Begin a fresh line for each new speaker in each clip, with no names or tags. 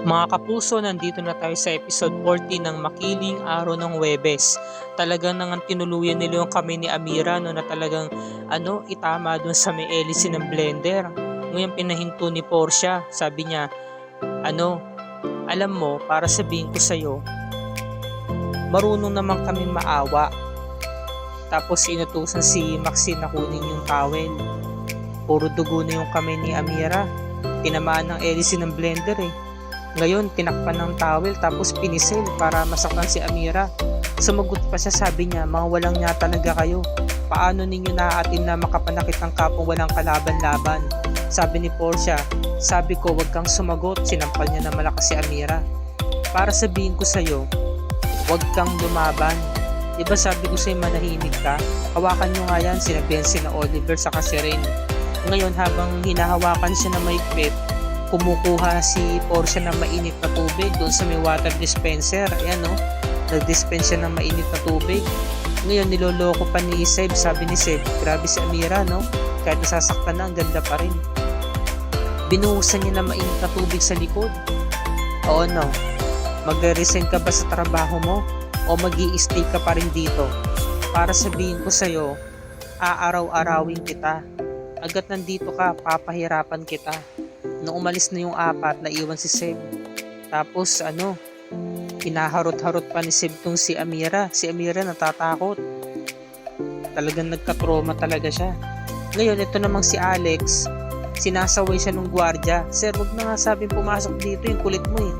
Mga kapuso, nandito na tayo sa episode 40 ng Makiling Araw ng Huwebes. Talagang nang tinuluyan nila yung kami ni Amira no, na talagang itama dun sa may hélice ng blender. Ngayon pinahinto ni Portia. Sabi niya, alam mo, para sabihin ko sa'yo, marunong naman kami maawa. Tapos inutusan si Maxine na kunin yung towel. Puro dugo na yung kamay ni Amira. Tinamaan ng hélice ng blender eh. Ngayon, tinakpan ng towel tapos pinisil para masaktan si Amira. Sumagot pa siya, sabi niya, mga walang niya talaga kayo. Paano ninyo naaatin na makapanakit ng kapong walang kalaban-laban? Sabi ni Portia, sabi ko wag kang sumagot, sinampal niya na malakas si Amira. Para sabihin ko sa'yo, wag kang lumaban. Diba sabi ko sa'yo manahimik ka? Hawakan nyo nga yan, sinabihan si na Oliver sa si Ren. Ngayon habang hinahawakan siya na mahigpit, kumukuha si Portia ng mainit na tubig doon sa may water dispenser. Ayan no, nag-dispense siya ng mainit na tubig. Ngayon niloloko pa ni Seb. Sabi ni Seb, grabe si Amira no, kahit nasasaktan na, ang ganda pa rin. Binuhusan niya ng mainit na tubig sa likod. Oo no, magre-resign ka ba sa trabaho mo o mag-i-stay ka pa rin dito? Para sabihin ko sa'yo, aaraw-arawin kita. Agad nandito ka, papahirapan kita. Nung umalis na yung apat, naiwan si Seb. Tapos hinaharot-harot pa ni Seb tong si Amira. Si Amira natatakot. Talagang nagka-trauma talaga siya. Ngayon, ito namang si Alex, sinasaway siya ng gwardiya. Sir, wag na nga sabing pumasok dito, yung kulit mo eh.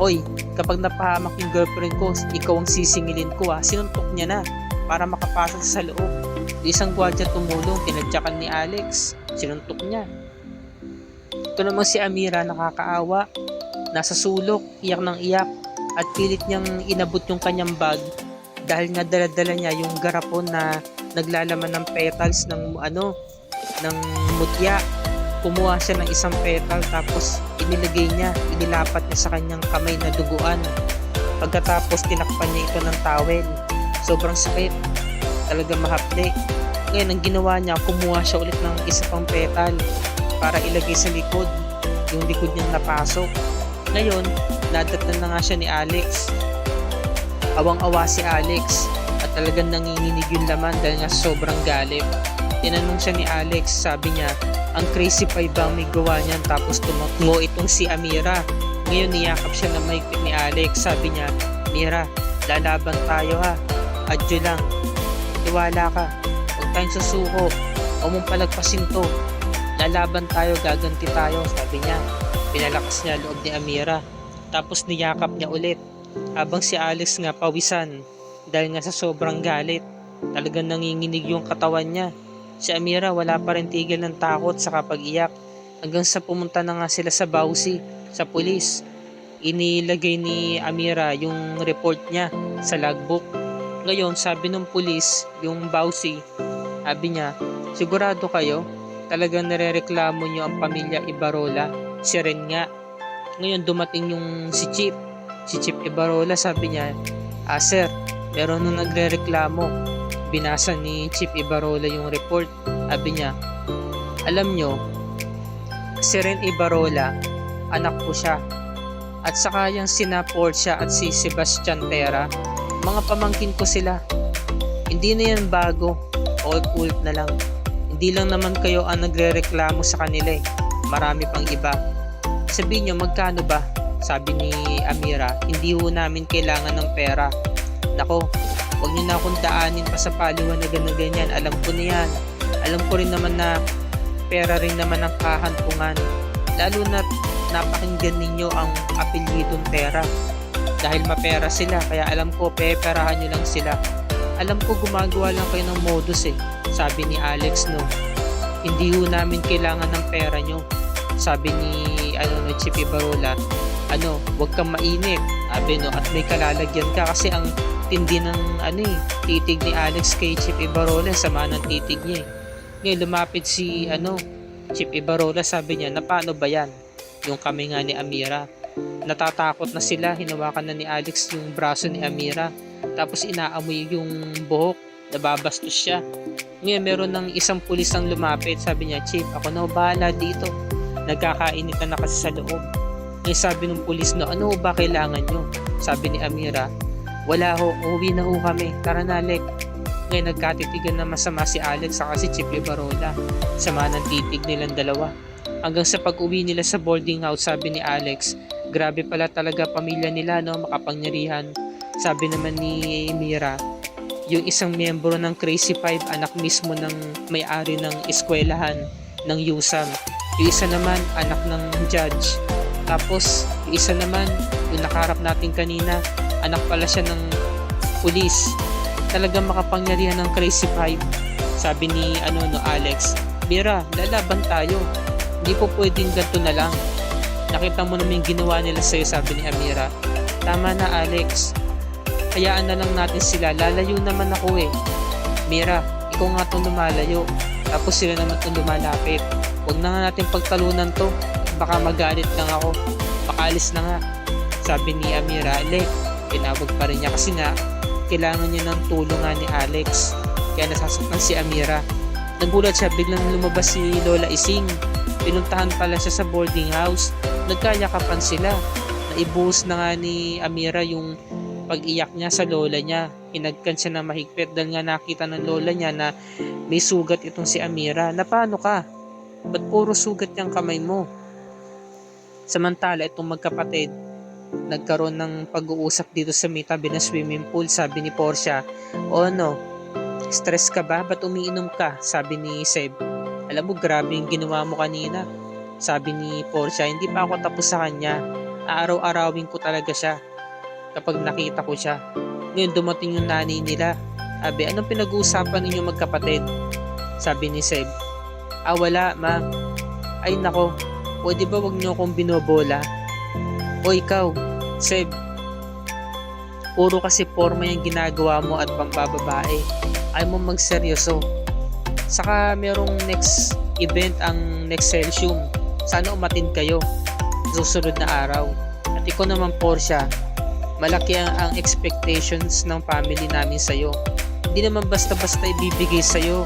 Hoy, kapag napahamak yung girlfriend ko, ikaw ang sisingilin ko ah. Sinuntok niya na para makapasok sa loob. Isang gwardiya tumulong, tinadyakan ni Alex. Sinuntok niya. Ito namang si Amira, nakakaawa, nasa sulok, iyak ng iyak, at pilit niyang inabot yung kanyang bag dahil nga dala-dala niya yung garapon na naglalaman ng petals ng mutya. Kumuha siya ng isang petal tapos inilapat niya sa kanyang kamay na duguan. Pagkatapos tinakpan niya ito ng towel. Sobrang sakit, talagang mahapde. Ngayon ang ginawa niya, kumuha siya ulit ng isa pang petal para ilagay sa likod, yung likod niyang napasok. Ngayon, nadatnan na nga siya ni Alex. Awang-awa si Alex at talagang nanginginig yung laman dahil nga sobrang galit. Tinanong siya ni Alex, sabi niya, ang crazy pie ba may gawa niyan? Tapos tumakbo itong si Amira. Ngayon niyakap siya na mahigpit ni Alex, sabi niya, Amira, lalaban tayo ha, adyo lang, tiwala ka, huwag tayong susuko, huwag mong palagpasin to. Lalaban tayo, gaganti tayo, sabi niya. Pinalakas niya loob ni Amira. Tapos niyakap niya ulit. Habang si Alex nga pawisan dahil nga sa sobrang galit. Talagang nanginginig yung katawan niya. Si Amira wala pa rin tigil ng takot sa pag-iyak. Hanggang sa pumunta na nga sila sa Bausi, sa pulis. Inilagay ni Amira yung report niya sa logbook. Ngayon sabi ng pulis, yung Bausi, sabi niya, sigurado kayo? Talagang narereklamo nyo ang pamilya Ibarola? Si Ren nga. Ngayon dumating yung si Chief Ibarola, sabi niya, sir, meron nung nagrereklamo. Binasa ni Chief Ibarola yung report. Sabi niya, alam nyo, si Ren Ibarola, anak ko siya. At saka yung sina Portia at si Sebastian Terra, mga pamangkin ko sila. Hindi na yan bago, old na lang. Hindi lang naman kayo ang nagrereklamo sa kanila eh. Marami pang iba. Sabihin nyo, magkano ba? Sabi ni Amira, hindi ho namin kailangan ng pera. Nako, huwag nyo na akong daanin pa sa paliwanagan na ganyan. Alam ko na yan. Alam ko rin naman na pera rin naman ang kahantungan. Lalo na napakinggan ninyo ang apelyidong Terra. Dahil mapera sila, kaya alam ko peperahan nyo lang sila. Alam ko gumagawa lang kayo ng modus eh. Sabi ni Alex no, hindi ho namin kailangan ng pera nyo. Sabi ni Chief Ibarola, wag kang mainit. Sabi no, at may kalalagyan ka kasi ang tindi ng titig ni Alex kay Chief Ibarola, sama ng titig niya eh. Ngayon lumapit si Chief Ibarola, sabi niya, na paano ba yan? Yung kami nga ni Amira. Natatakot na sila, hinawakan na ni Alex yung braso ni Amira. Tapos inaamoy yung buhok, nababastos siya. Ngayon meron ng isang pulis ang lumapit, sabi niya, Chief, ako na bahala dito. Nagkakainitan na kasi sa loob. Sabi ng pulis na, ano ba kailangan nyo? Sabi ni Amira, wala ho, uuwi na ho kami, tara na Alec. Ngayon nagkatitigan na masama si Alex sa si Chief Libarola. Sama ng titig nilang dalawa. Hanggang sa pag-uwi nila sa boarding house, sabi ni Alex, grabe pala talaga pamilya nila, no, makapangyarihan. Sabi naman ni Mira, yung isang miyembro ng Crazy Five, anak mismo ng may-ari ng eskwelahan ng USAM. Yung isa naman, anak ng judge. Tapos, yung isa naman, yung nakaharap natin kanina, anak pala siya ng pulis. Talagang makapangyarihan ng Crazy Five. Sabi ni Alex, Mira, lalaban tayo. Hindi po pwedeng ganito na lang. Nakita mo naman yung ginawa nila sa'yo, sabi ni Amira. Tama na Alex. Hayaan na lang natin sila. Lalayo naman ako eh. Mira, ikaw nga itong lumalayo. Tapos sila naman itong lumalapit. Huwag na nga natin pagtalunan to. Baka magalit lang ako. Makaalis na nga. Sabi ni Amira, Alec, tinawag pa rin niya kasi nga kailangan niya ng tulong nga ni Alex. Kaya nasasaktan si Amira. Nagulat siya, biglang lumabas si Lola Ising. Pinuntahan pala siya sa boarding house. Nagkayakapan sila. Naibuhos na nga ni Amira yung pag-iyak niya sa lola niya. Hinagkan siya ng mahigpit dahil nga nakita ng lola niya na may sugat itong si Amira. Na paano ka? Ba't puro sugat yung kamay mo? Samantala itong magkapatid, nagkaroon ng pag-uusap dito sa may tabi ng swimming pool. Sabi ni Portia, o ano, stress ka ba? Ba't umiinom ka? Sabi ni Seb, alam mo grabe yung ginawa mo kanina. Sabi ni Portia, hindi pa ako tapos sa kanya. Aaraw-arawin ko talaga siya kapag nakita ko siya. Ngayon dumating yung nanay nila. Sabi, anong pinag-uusapan ninyo magkapatid? Sabi ni Seb, wala ma. Ay nako, pwede ba wag niyo akong binobola? O ikaw, Seb, puro kasi forma yung ginagawa mo at pambababae. Ayaw mo magseryoso. Saka merong next event ang next Celsium. Sana umatin kayo susunod na araw. At ikaw naman Portia, malaki ang expectations ng family namin sa'yo. Hindi naman basta-basta ibibigay sa'yo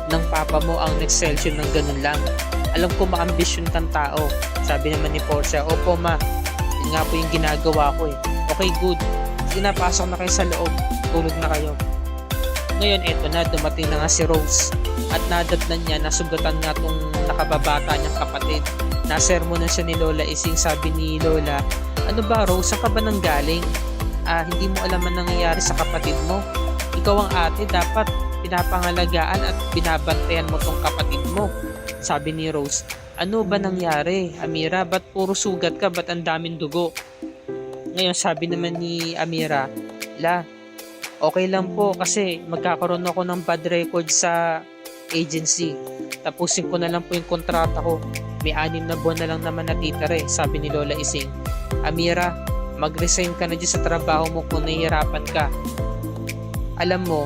ng papa mo ang next Celsium ng ganun lang. Alam ko ma-ambisyon kang tao. Sabi naman ni Portia, opo ma, yun nga po yung ginagawa ko eh. Okay, good. Sige na, pasok na kayo sa loob. Tulog na kayo. Ngayon, eto na, dumating na nga si Rose. At nadatnan niya, nasugatan nga tong nakababata niyang kapatid. Nasermonan siya ni Lola Ising. Sabi ni Lola, ano ba Rose, saan ka ba nang galing? Hindi mo alam ang nangyayari sa kapatid mo. Ikaw ang ate, dapat pinapangalagaan at binabantayan mo tong kapatid mo. Sabi ni Rose, ano ba nangyari? Amira, ba't puro sugat ka? Ba't ang daming dugo? Ngayon, sabi naman ni Amira, okay lang po kasi magkakaroon ako ng bad record sa agency. Tapusin ko na lang po yung kontrata ko. May 6 na buwan na lang naman natitira eh, sabi ni Lola Ising. Amira, mag-resign ka na dyan sa trabaho mo kung nahihirapan ka. Alam mo,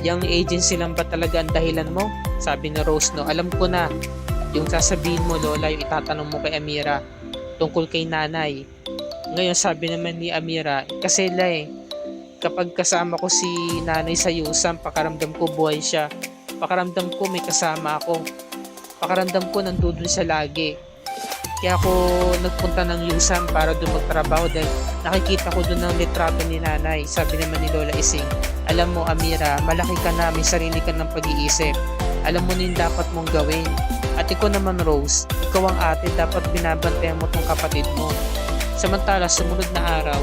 yung agency lang ba talaga ang dahilan mo? Sabi ni Rose, no, alam ko na. Yung sasabihin mo Lola, yung itatanong mo kay Amira tungkol kay nanay. Ngayon sabi naman ni Amira, kasi kapag kasama ko si nanay sa USAM, pakaramdam ko buhay siya. Pakaramdam ko may kasama ako. Pakaramdam ko nandun siya lagi. Kaya ako nagpunta ng USAM para doon magtrabaho dahil nakikita ko doon ang litrato ni nanay. Sabi naman ni Lola Ising, alam mo Amira, malaki ka na, may sarili ka ng pag-iisip. Alam mo na yung dapat mong gawin. At ikaw naman Rose, ikaw ang ate, dapat binabantayan mo tong kapatid mo. Samantala, sumunod na araw,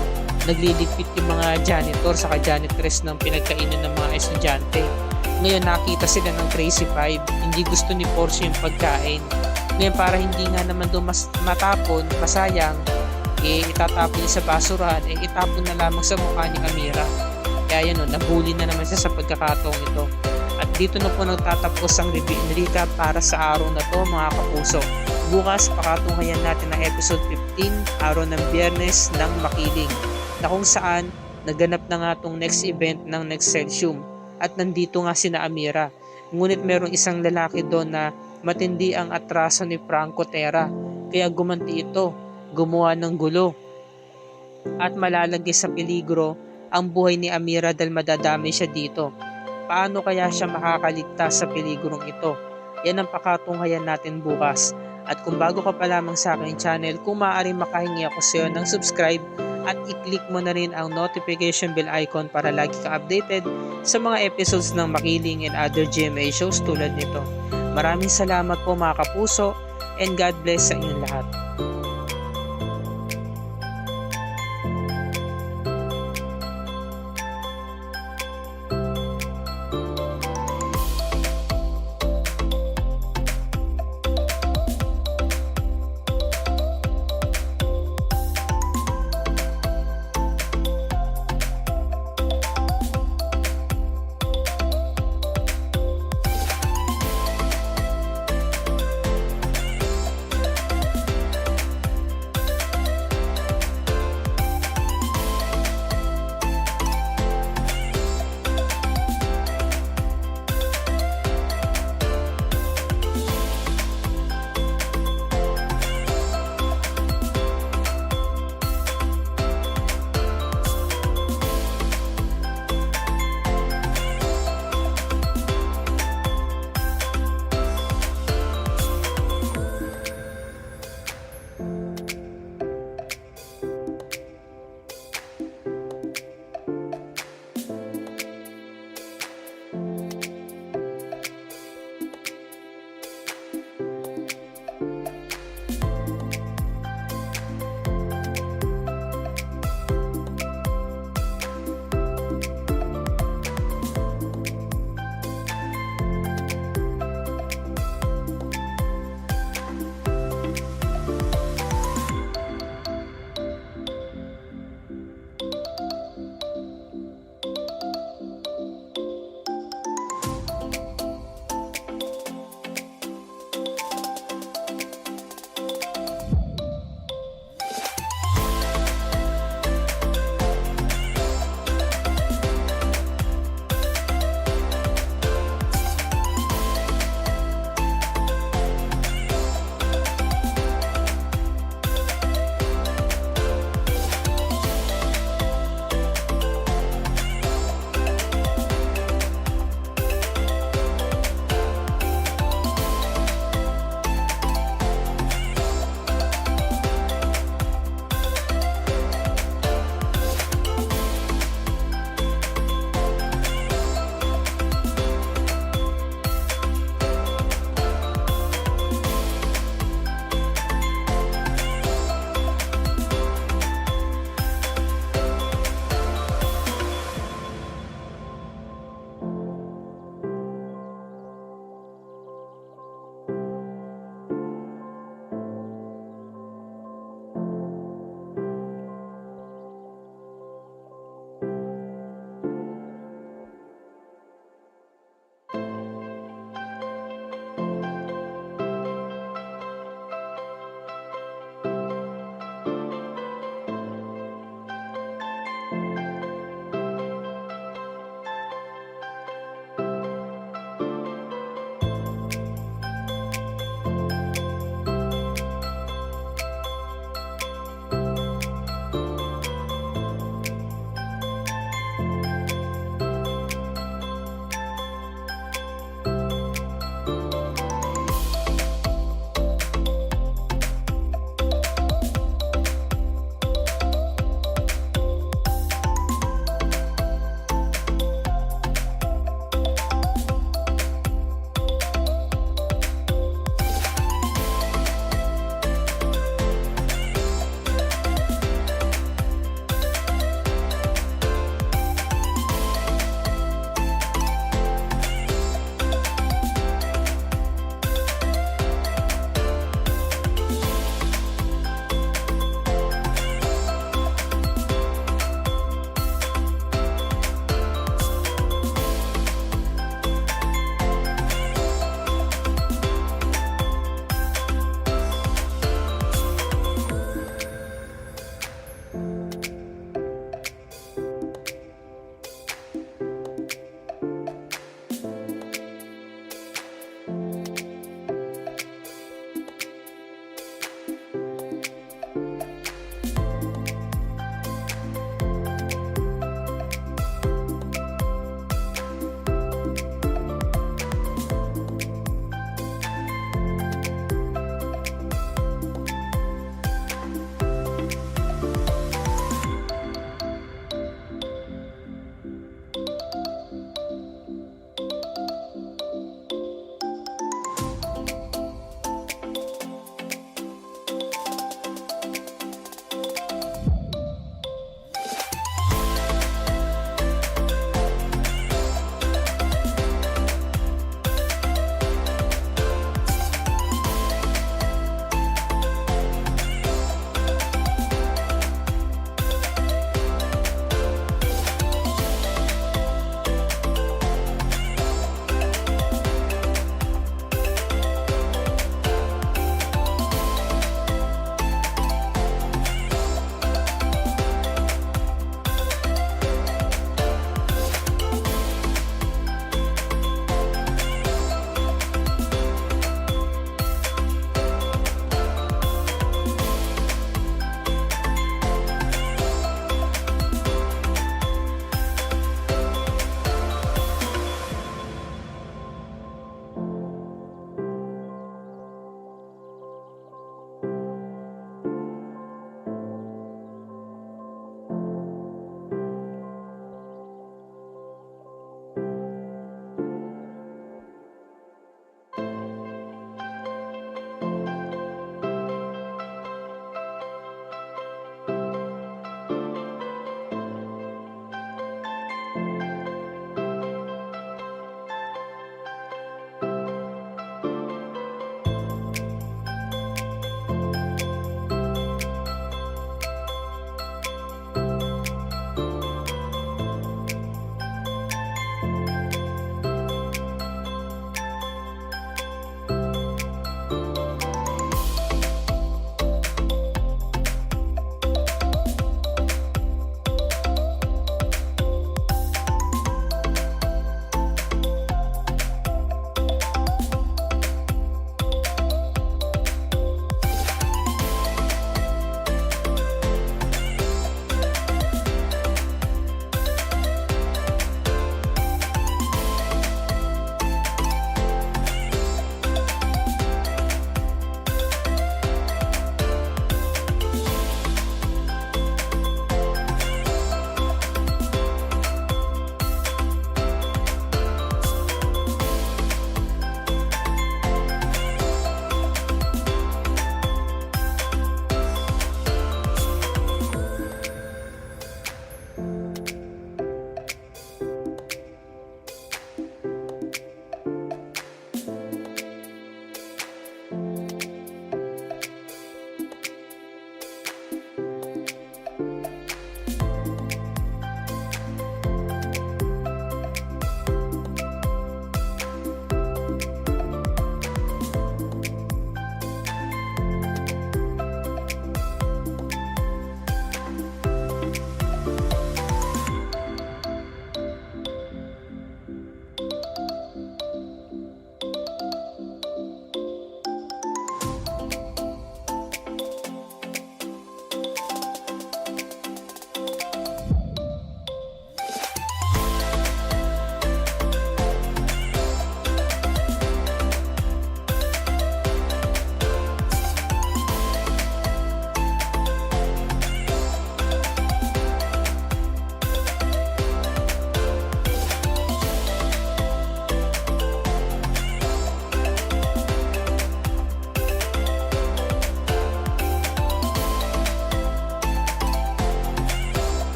nagliligpit yung mga janitor saka janitress ng pinagkainan ng mga estudyante. Ngayon nakita sila ng Crazy Five, hindi gusto ni Portia yung pagkain. Ngayon para hindi nga naman doon matapon, masayang, itatapon niya sa basurahan, itapon na lamang sa mukha ni Amira. Kaya yan nabully na naman siya sa pagkakataong ito. At dito na po nagtatapos ang review and recap para sa araw na to mga kapuso. Bukas pakatunghayan natin ang episode 15, araw ng Biyernes ng Makiling, na kung saan naganap na nga tong next event ng next Celsium. At nandito nga sina Amira. Ngunit merong isang lalaki doon na matindi ang atraso ni Franco Terra. Kaya gumanti ito, gumawa ng gulo. At malalagay sa peligro ang buhay ni Amira dahil madadamay siya dito. Paano kaya siya makakaligtas sa peligrong ito? Yan ang pakatunghayan natin bukas. At kung bago ka pa lamang sa aking channel, kung maaari makahingi ako sa iyo ng subscribe at i-click mo na rin ang notification bell icon para lagi ka updated sa mga episodes ng Makiling and other GMA shows tulad nito. Maraming salamat po mga kapuso and God bless sa inyong lahat.